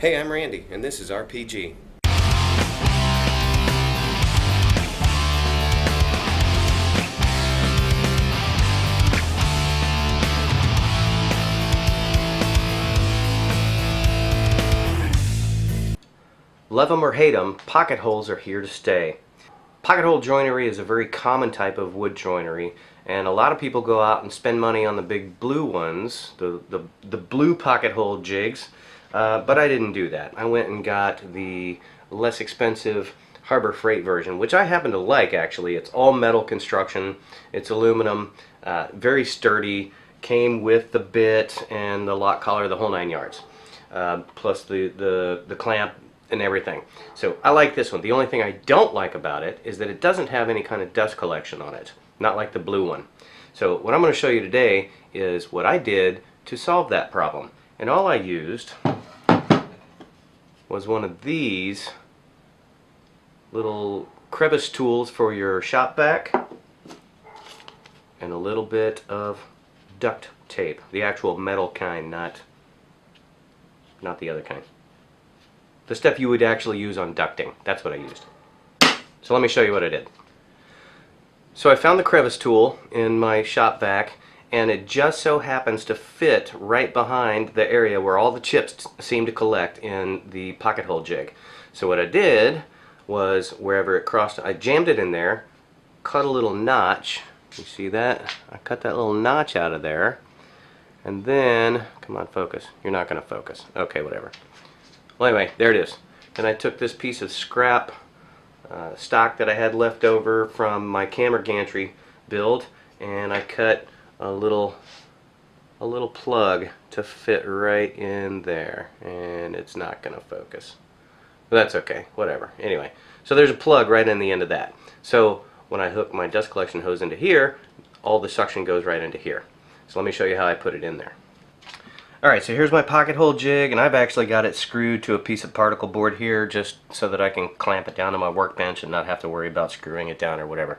Hey, I'm Randy, and this is RPG. Love them or hate them, pocket holes are here to stay. Pocket hole joinery is a very common type of wood joinery, and a lot of people go out and spend money on the big blue ones, the blue pocket hole jigs, but I didn't do that. I went and got the less expensive Harbor Freight version, which I happen to like actually. It's all metal construction, it's aluminum, very sturdy, came with the bit and the lock collar, the whole 9 yards, plus the clamp and everything. So I like this one. The only thing I don't like about it is that it doesn't have any kind of dust collection on it, not like the blue one. So what I'm going to show you today is what I did to solve that problem. And all I used was one of these little crevice tools for your shop vac and a little bit of duct tape, the actual metal kind, not the other kind. The stuff you would actually use on ducting. That's what I used. So let me show you what I did. So I found the crevice tool in my shop vac, and it just so happens to fit right behind the area where all the chips seem to collect in the pocket hole jig. So what I did was, wherever it crossed, I jammed it in there, cut a little notch. You see that? I cut that little notch out of there, and then, come on, focus. You're not going to focus. Okay, whatever. Well, anyway, there it is. Then I took this piece of scrap stock that I had left over from my camera gantry build, and I cut a little plug to fit right in there, and it's not going to focus. But that's okay, whatever. Anyway, so there's a plug right in the end of that. So when I hook my dust collection hose into here, all the suction goes right into here. So let me show you how I put it in there. Alright, so here's my pocket hole jig, and I've actually got it screwed to a piece of particle board here just so that I can clamp it down to my workbench and not have to worry about screwing it down or whatever.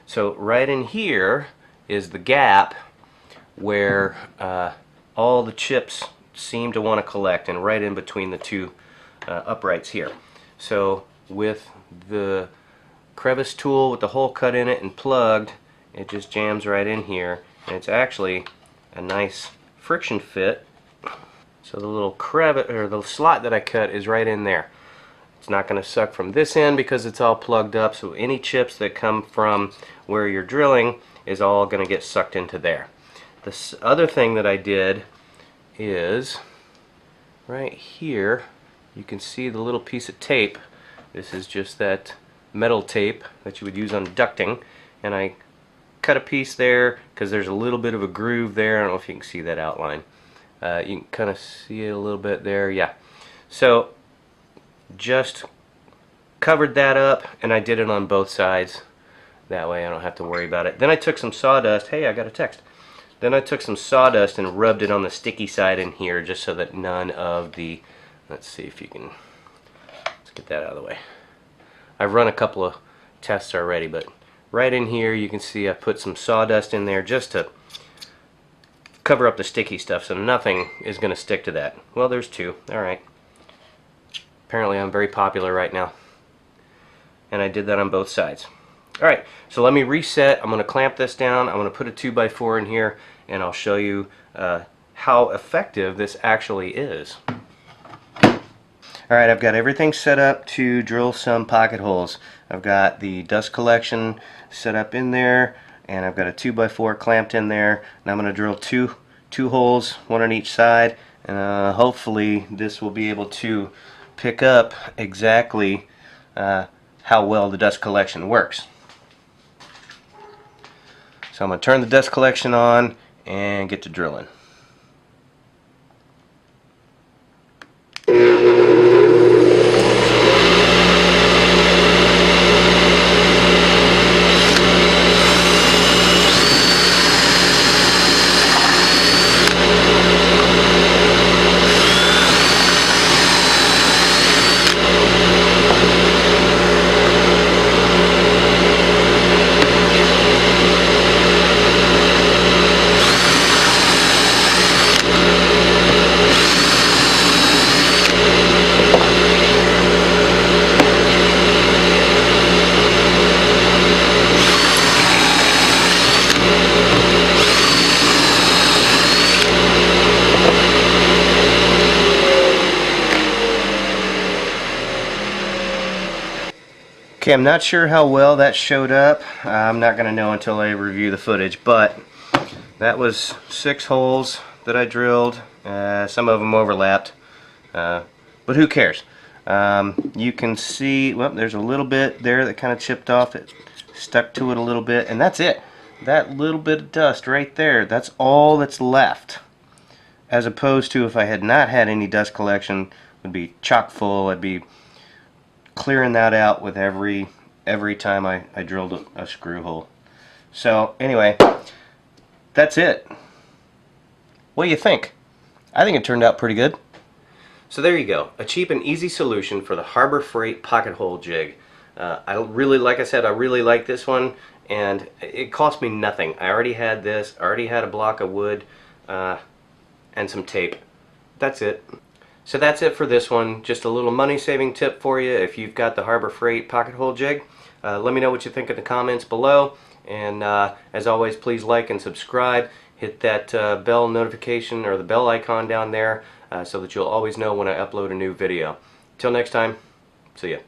So right in here is the gap where all the chips seem to want to collect, and right in between the two uprights here. So with the crevice tool with the hole cut in it and plugged, it just jams right in here, and it's actually a nice friction fit. So the little crevice, or the slot that I cut, is right in there. It's not going to suck from this end because it's all plugged up, so any chips that come from where you're drilling is all going to get sucked into there. This other thing that I did is right here, you can see the little piece of tape. This is just that metal tape that you would use on ducting, and I cut a piece there because there's a little bit of a groove there. I don't know if you can see that outline. You can kind of see it a little bit there. Yeah. So just covered that up, and I did it on both sides. That way I don't have to worry about it. Then I took some sawdust. Hey, I got a text. Then I took some sawdust and rubbed it on the sticky side in here just so that none of the, let's see if you can, let's get that out of the way. I've run a couple of tests already, but right in here you can see I put some sawdust in there just to cover up the sticky stuff so nothing is going to stick to that. Well, there's two. Alright. Apparently I'm very popular right now. And I did that on both sides. Alright, so let me reset. I'm going to clamp this down. I'm going to put a 2x4 in here, and I'll show you how effective this actually is. Alright, I've got everything set up to drill some pocket holes. I've got the dust collection set up in there, and I've got a 2x4 clamped in there, and I'm going to drill two holes, one on each side, and hopefully this will be able to pick up exactly how well the dust collection works. So I'm going to turn the dust collection on and get to drilling. Okay, I'm not sure how well that showed up. I'm not going to know until I review the footage, but that was 6 holes that I drilled. Some of them overlapped, but who cares? You can see, well, there's a little bit there that kind of chipped off. It stuck to it a little bit, and that's it. That little bit of dust right there, that's all that's left. As opposed to if I had not had any dust collection, it would be chock full. I'd be clearing that out with every time I drilled a screw hole. So anyway, that's it. What do you think? I think it turned out pretty good. So there you go, a cheap and easy solution for the Harbor Freight pocket hole jig. Like I said, I really like this one, and it cost me nothing. I already had this, I already had a block of wood and some tape. That's it. So that's it for this one. Just a little money saving tip for you if you've got the Harbor Freight pocket hole jig. Let me know what you think in the comments below, and as always, please like and subscribe. Hit that bell notification or the bell icon down there so that you'll always know when I upload a new video. Till next time, see ya.